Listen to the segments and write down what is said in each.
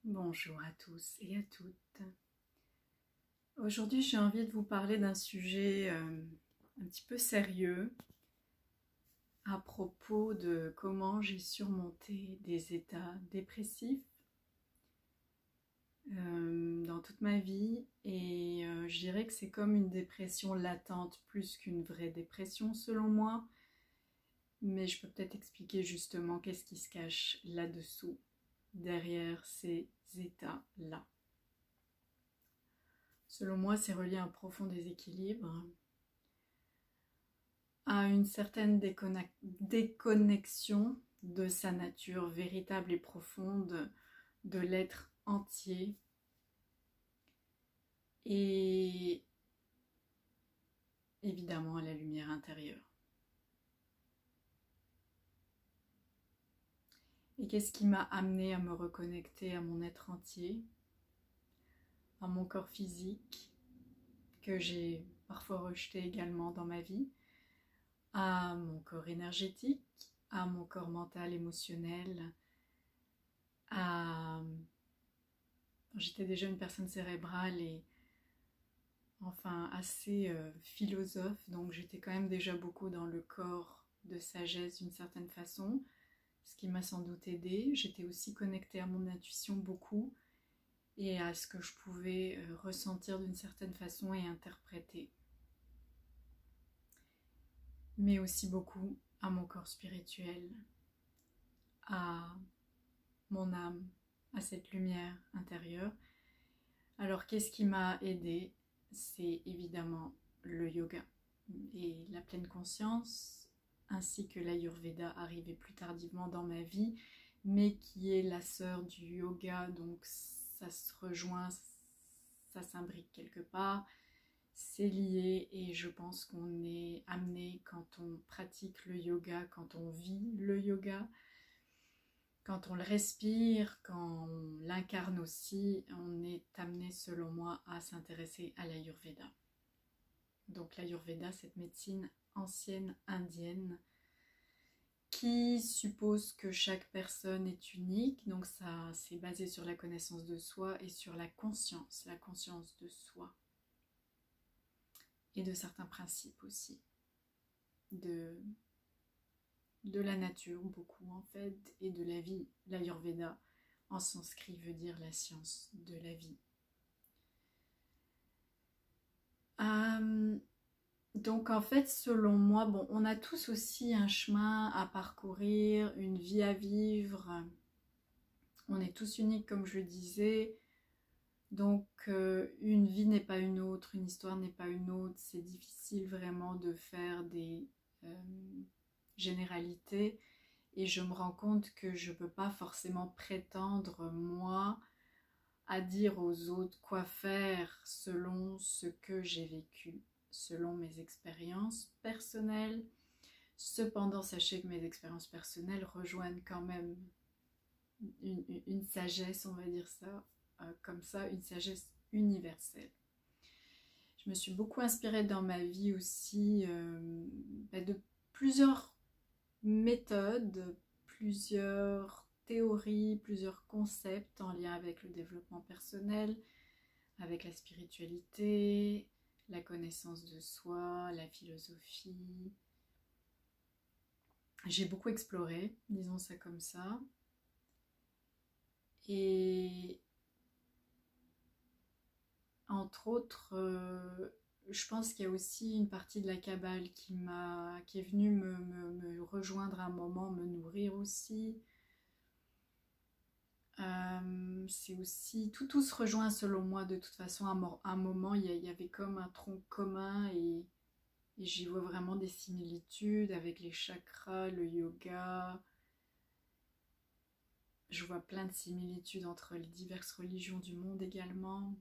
Bonjour à tous et à toutes. Aujourd'hui, j'ai envie de vous parler d'un sujet un petit peu sérieux à propos de comment j'ai surmonté des états dépressifs dans toute ma vie et je dirais que c'est comme une dépression latente plus qu'une vraie dépression selon moi, mais je peux peut-être expliquer justement qu'est-ce qui se cache là-dessous, derrière ces états-là. Selon moi, c'est relié à un profond déséquilibre, à une certaine déconnexion de sa nature véritable et profonde, de l'être entier, et évidemment à la lumière intérieure. Et qu'est-ce qui m'a amené à me reconnecter à mon être entier, à mon corps physique, que j'ai parfois rejeté également dans ma vie, à mon corps énergétique, à mon corps mental, émotionnel, à... J'étais déjà une personne cérébrale et enfin assez philosophe, donc j'étais quand même déjà beaucoup dans le corps de sagesse d'une certaine façon, ce qui m'a sans doute aidée. J'étais aussi connectée à mon intuition beaucoup et à ce que je pouvais ressentir d'une certaine façon et interpréter. Mais aussi beaucoup à mon corps spirituel, à mon âme, à cette lumière intérieure. Alors qu'est-ce qui m'a aidée? C'est évidemment le yoga et la pleine conscience, ainsi que l'Ayurveda arrivé plus tardivement dans ma vie, mais qui est la sœur du yoga, donc ça se rejoint, ça s'imbrique quelque part, c'est lié et je pense qu'on est amené quand on pratique le yoga, quand on vit le yoga, quand on le respire, quand on l'incarne aussi, on est amené selon moi à s'intéresser à l'Ayurveda. Donc l'Ayurveda, cette médecine ancienne indienne qui suppose que chaque personne est unique, donc ça c'est basé sur la connaissance de soi et sur la conscience de soi et de certains principes aussi, de la nature beaucoup en fait et de la vie. L'Ayurveda en sanskrit veut dire la science de la vie. Donc en fait selon moi, bon, on a tous aussi un chemin à parcourir, une vie à vivre, on est tous uniques comme je le disais, donc une vie n'est pas une autre, une histoire n'est pas une autre, c'est difficile vraiment de faire des généralités et je me rends compte que je ne peux pas forcément prétendre moi à dire aux autres quoi faire selon ce que j'ai vécu, selon mes expériences personnelles. Cependant, sachez que mes expériences personnelles rejoignent quand même une sagesse, on va dire ça, comme ça, une sagesse universelle. Je me suis beaucoup inspirée dans ma vie aussi de plusieurs méthodes, plusieurs théories, plusieurs concepts en lien avec le développement personnel, avec la spiritualité, la connaissance de soi, la philosophie. J'ai beaucoup exploré, disons ça comme ça. Et entre autres, je pense qu'il y a aussi une partie de la Kabbale qui est venue me rejoindre à un moment, me nourrir aussi. C'est aussi, tout se rejoint selon moi de toute façon. À un moment, il y avait comme un tronc commun et j'y vois vraiment des similitudes avec les chakras, le yoga. Je vois plein de similitudes entre les diverses religions du monde également.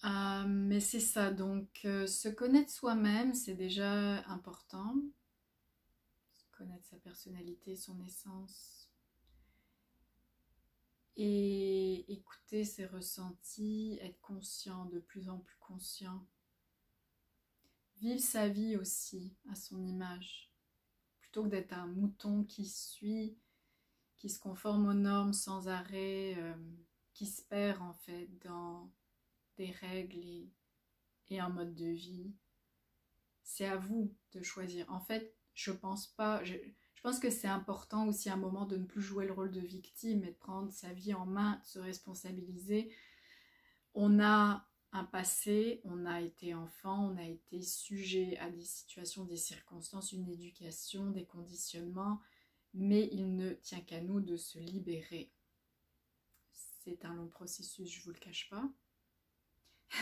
Mais c'est ça, donc se connaître soi-même, c'est déjà important. Connaître sa personnalité, son essence. Et écouter ses ressentis, être conscient, de plus en plus conscient. Vivre sa vie aussi à son image. Plutôt que d'être un mouton qui suit, qui se conforme aux normes sans arrêt, qui se perd en fait dans des règles et un mode de vie. C'est à vous de choisir. En fait, je pense que c'est important aussi à un moment de ne plus jouer le rôle de victime et de prendre sa vie en main, de se responsabiliser. On a un passé, on a été enfant, on a été sujet à des situations, des circonstances, une éducation, des conditionnements, mais il ne tient qu'à nous de se libérer. C'est un long processus, je ne vous le cache pas,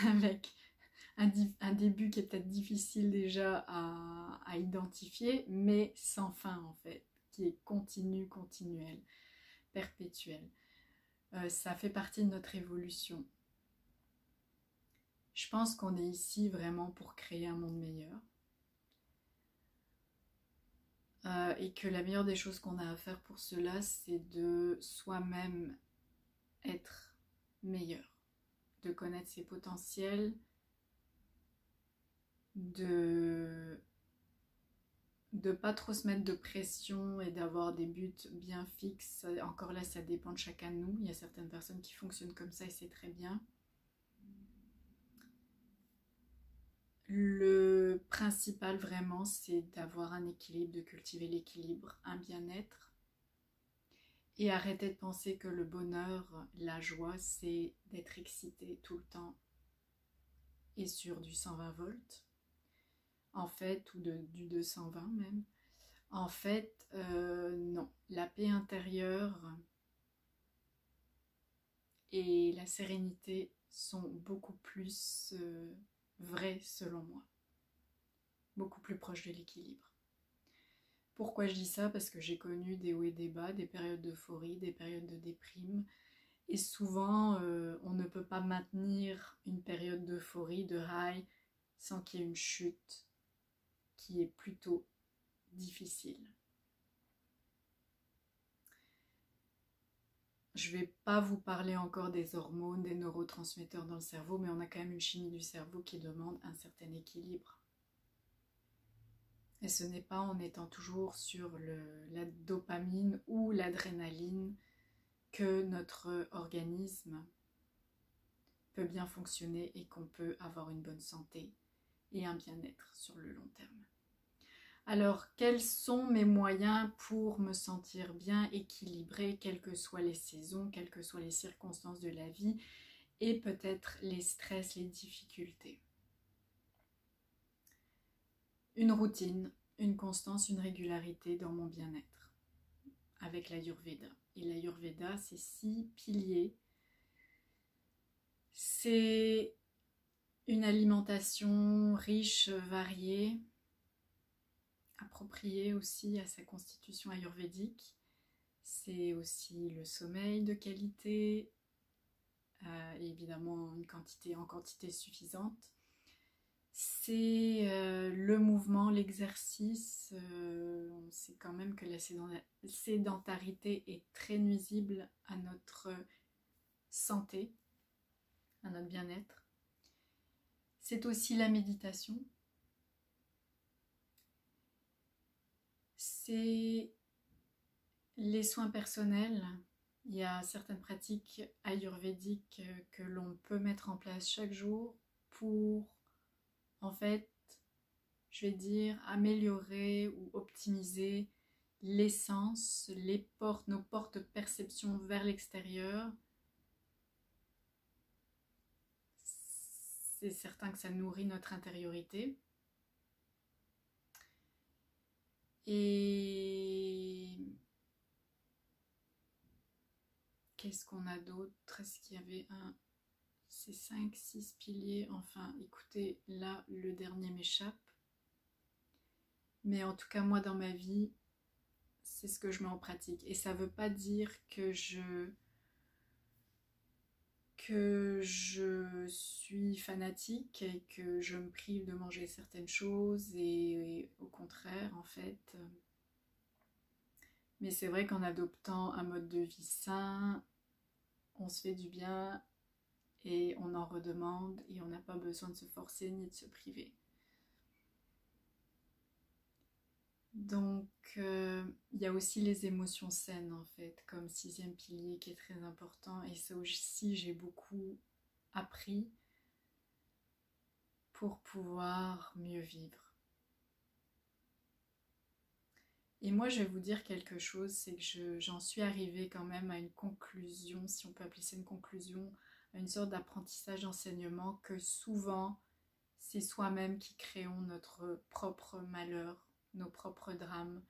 avec un début qui est peut-être difficile déjà à identifier, mais sans fin en fait, qui est continu, continuel, perpétuel. Ça fait partie de notre évolution. Je pense qu'on est ici vraiment pour créer un monde meilleur. Et que la meilleure des choses qu'on a à faire pour cela, c'est de soi-même être meilleur, de connaître ses potentiels, de pas trop se mettre de pression et d'avoir des buts bien fixes. Encore là, ça dépend de chacun de nous. Il y a certaines personnes qui fonctionnent comme ça et c'est très bien. Le principal vraiment, c'est d'avoir un équilibre, de cultiver l'équilibre, un bien-être et arrêter de penser que le bonheur, la joie, c'est d'être excité tout le temps et sur du 120 volts en fait, ou du 220 même. En fait, non. La paix intérieure et la sérénité sont beaucoup plus vraies selon moi. Beaucoup plus proches de l'équilibre. Pourquoi je dis ça? Parce que j'ai connu des hauts et des bas, des périodes d'euphorie, des périodes de déprime. Et souvent, on ne peut pas maintenir une période d'euphorie, de high, sans qu'il y ait une chute qui est plutôt difficile. Je ne vais pas vous parler encore des hormones, des neurotransmetteurs dans le cerveau, mais on a quand même une chimie du cerveau qui demande un certain équilibre. Et ce n'est pas en étant toujours sur la dopamine ou l'adrénaline que notre organisme peut bien fonctionner et qu'on peut avoir une bonne santé et un bien-être sur le long terme. Alors, quels sont mes moyens pour me sentir bien équilibrée, quelles que soient les saisons, quelles que soient les circonstances de la vie et peut-être les stress, les difficultés? Une routine, une constance, une régularité dans mon bien-être avec l'Ayurveda. Et l'Ayurveda, c'est 6 piliers. C'est une alimentation riche, variée, appropriée aussi à sa constitution ayurvédique. C'est aussi le sommeil de qualité, et évidemment en quantité suffisante. C'est le mouvement, l'exercice. On sait quand même que la sédentarité est très nuisible à notre santé, à notre bien-être. C'est aussi la méditation. C'est les soins personnels. Il y a certaines pratiques ayurvédiques que l'on peut mettre en place chaque jour pour, en fait, je vais dire, améliorer ou optimiser l'essence, nos portes de perception vers l'extérieur. C'est certain que ça nourrit notre intériorité. Et qu'est-ce qu'on a d'autre? Est-ce qu'il y avait ces 5-6 piliers? Enfin, écoutez, là, le dernier m'échappe. Mais en tout cas, moi, dans ma vie, c'est ce que je mets en pratique. Et ça ne veut pas dire que je suis fanatique et que je me prive de manger certaines choses et au contraire, en fait. Mais c'est vrai qu'en adoptant un mode de vie sain, on se fait du bien et on en redemande et on n'a pas besoin de se forcer ni de se priver. Donc, il y a aussi les émotions saines, en fait, comme 6e pilier qui est très important. Et ça aussi, j'ai beaucoup appris pour pouvoir mieux vivre. Et moi, je vais vous dire quelque chose, c'est que j'en suis arrivée quand même à une conclusion, si on peut appeler ça une conclusion, à une sorte d'apprentissage d'enseignement, que souvent, c'est soi-même qui créons notre propre malheur, nos propres drames,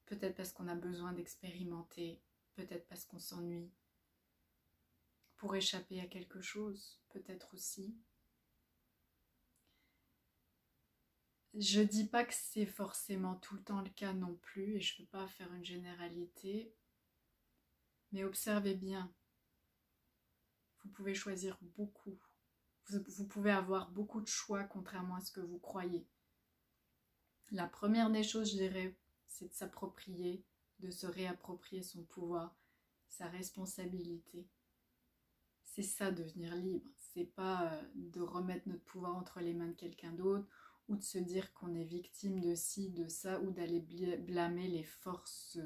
peut-être parce qu'on a besoin d'expérimenter, peut-être parce qu'on s'ennuie, pour échapper à quelque chose, peut-être aussi. Je dis pas que c'est forcément tout le temps le cas non plus, et je ne veux pas faire une généralité, mais observez bien, vous pouvez choisir beaucoup, vous pouvez avoir beaucoup de choix contrairement à ce que vous croyez. La première des choses, je dirais, c'est de s'approprier, de se réapproprier son pouvoir, sa responsabilité. C'est ça, devenir libre. C'est pas de remettre notre pouvoir entre les mains de quelqu'un d'autre ou de se dire qu'on est victime de ci, de ça, ou d'aller blâmer les forces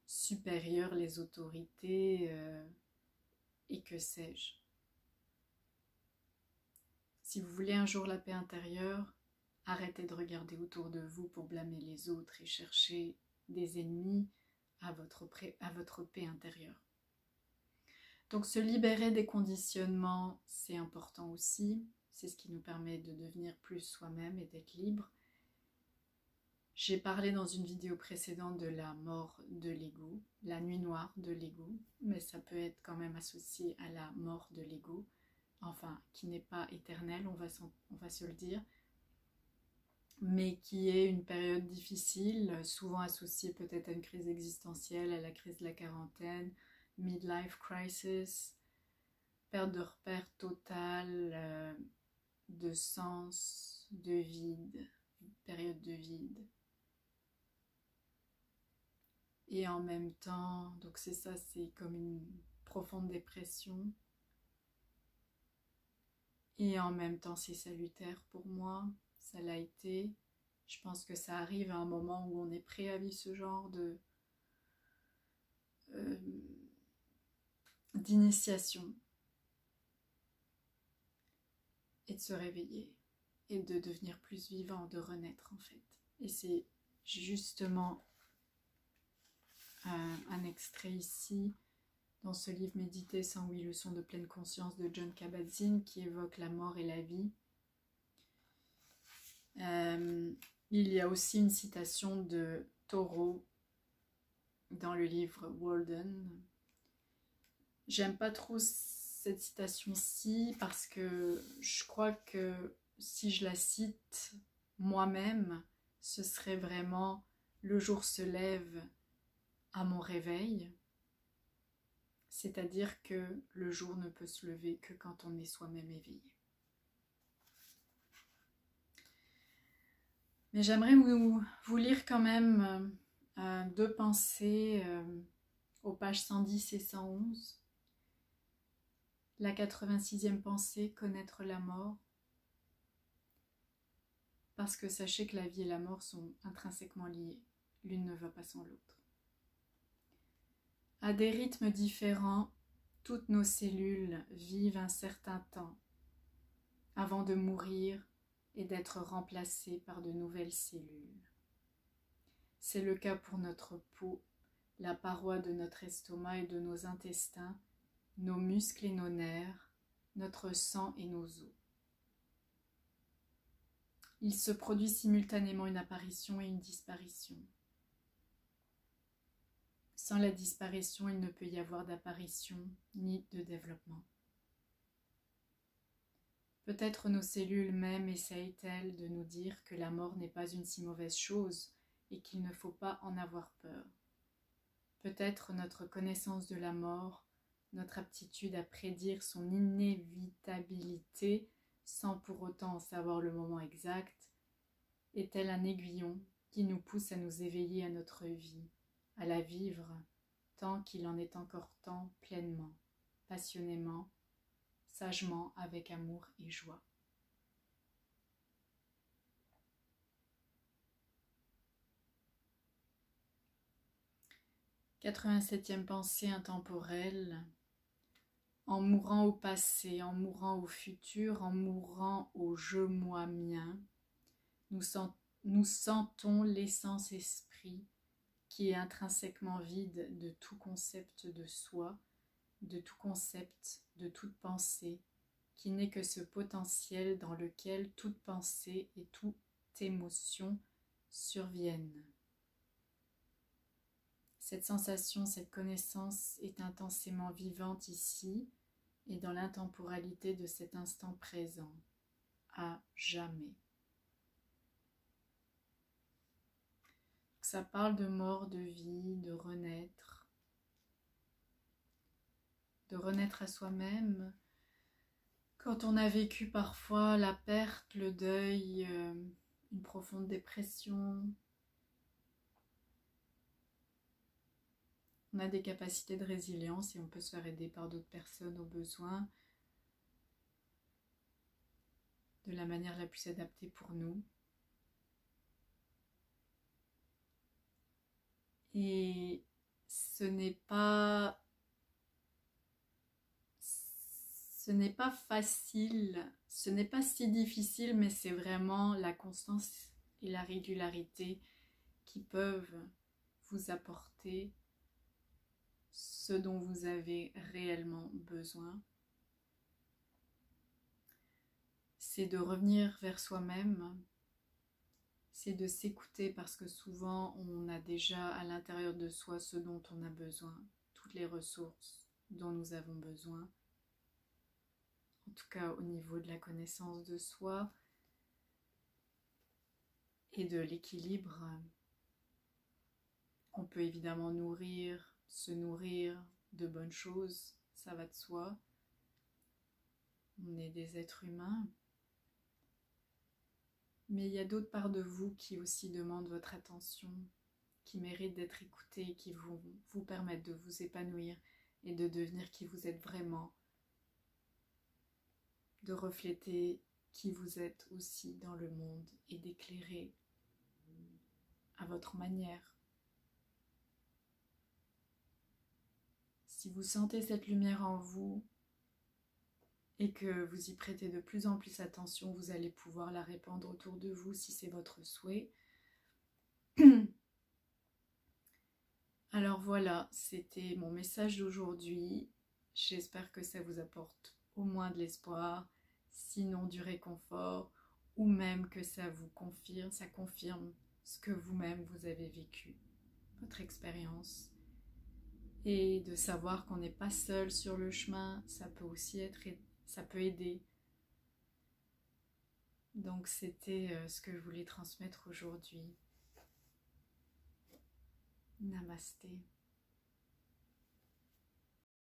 supérieures, les autorités et que sais-je. Si vous voulez un jour la paix intérieure, arrêtez de regarder autour de vous pour blâmer les autres et chercher des ennemis à votre paix intérieure. Donc se libérer des conditionnements, c'est important aussi. C'est ce qui nous permet de devenir plus soi-même et d'être libre. J'ai parlé dans une vidéo précédente de la mort de l'ego, la nuit noire de l'ego, mais ça peut être quand même associé à la mort de l'ego, enfin qui n'est pas éternelle, on va se le dire, mais qui est une période difficile, souvent associée peut-être à une crise existentielle, à la crise de la quarantaine, midlife crisis, perte de repère totale, de sens, de vide, période de vide. Et en même temps, donc c'est ça, c'est comme une profonde dépression. Et en même temps, c'est salutaire pour moi, ça l'a été. Je pense que ça arrive à un moment où on est prêt à vivre ce genre d'initiation. Et de se réveiller. Et de devenir plus vivant, de renaître en fait. Et c'est justement un extrait ici dans ce livre Méditer 108 leçons de pleine conscience de Jon Kabat-Zinn qui évoque la mort et la vie. Il y a aussi une citation de Thoreau dans le livre Walden. J'aime pas trop cette citation-ci parce que je crois que si je la cite moi-même, ce serait vraiment le jour se lève à mon réveil, c'est-à-dire que le jour ne peut se lever que quand on est soi-même éveillé. Mais j'aimerais vous lire quand même deux pensées aux pages 110 et 111. La 86e pensée, connaître la mort. Parce que sachez que la vie et la mort sont intrinsèquement liées. L'une ne va pas sans l'autre. À des rythmes différents, toutes nos cellules vivent un certain temps avant de mourir et d'être remplacées par de nouvelles cellules. C'est le cas pour notre peau, la paroi de notre estomac et de nos intestins, nos muscles et nos nerfs, notre sang et nos os. Il se produit simultanément une apparition et une disparition. Sans la disparition, il ne peut y avoir d'apparition ni de développement. Peut-être nos cellules même essayent-elles de nous dire que la mort n'est pas une si mauvaise chose et qu'il ne faut pas en avoir peur. Peut-être notre connaissance de la mort, notre aptitude à prédire son inévitabilité sans pour autant en savoir le moment exact, est-elle un aiguillon qui nous pousse à nous éveiller à notre vie, à la vivre tant qu'il en est encore temps pleinement, passionnément, sagement, avec amour et joie. 87e pensée intemporelle. En mourant au passé, en mourant au futur, en mourant au je, moi, mien, nous sentons l'essence esprit qui est intrinsèquement vide de tout concept de soi, de tout concept, de toute pensée, qui n'est que ce potentiel dans lequel toute pensée et toute émotion surviennent. Cette sensation, cette connaissance est intensément vivante ici et dans l'intemporalité de cet instant présent, à jamais. Ça parle de mort, de vie, de renaître à soi-même. Quand on a vécu parfois la perte, le deuil, une profonde dépression, on a des capacités de résilience et on peut se faire aider par d'autres personnes au besoin de la manière la plus adaptée pour nous. Et ce n'est pas facile, ce n'est pas si difficile, mais c'est vraiment la constance et la régularité qui peuvent vous apporter ce dont vous avez réellement besoin. C'est de revenir vers soi-même, c'est de s'écouter parce que souvent on a déjà à l'intérieur de soi ce dont on a besoin, toutes les ressources dont nous avons besoin. En tout cas au niveau de la connaissance de soi et de l'équilibre. On peut évidemment se nourrir de bonnes choses, ça va de soi. On est des êtres humains. Mais il y a d'autres parts de vous qui aussi demandent votre attention, qui méritent d'être écoutées, qui vous permettent de vous épanouir et de devenir qui vous êtes vraiment, de refléter qui vous êtes aussi dans le monde et d'éclairer à votre manière. Si vous sentez cette lumière en vous et que vous y prêtez de plus en plus attention, vous allez pouvoir la répandre autour de vous si c'est votre souhait. Alors voilà, c'était mon message d'aujourd'hui. J'espère que ça vous apporte au moins de l'espoir, sinon du réconfort, ou même que ça confirme ce que vous-même vous avez vécu, votre expérience. Et de savoir qu'on n'est pas seul sur le chemin, ça peut aider. Donc c'était ce que je voulais transmettre aujourd'hui. Namasté.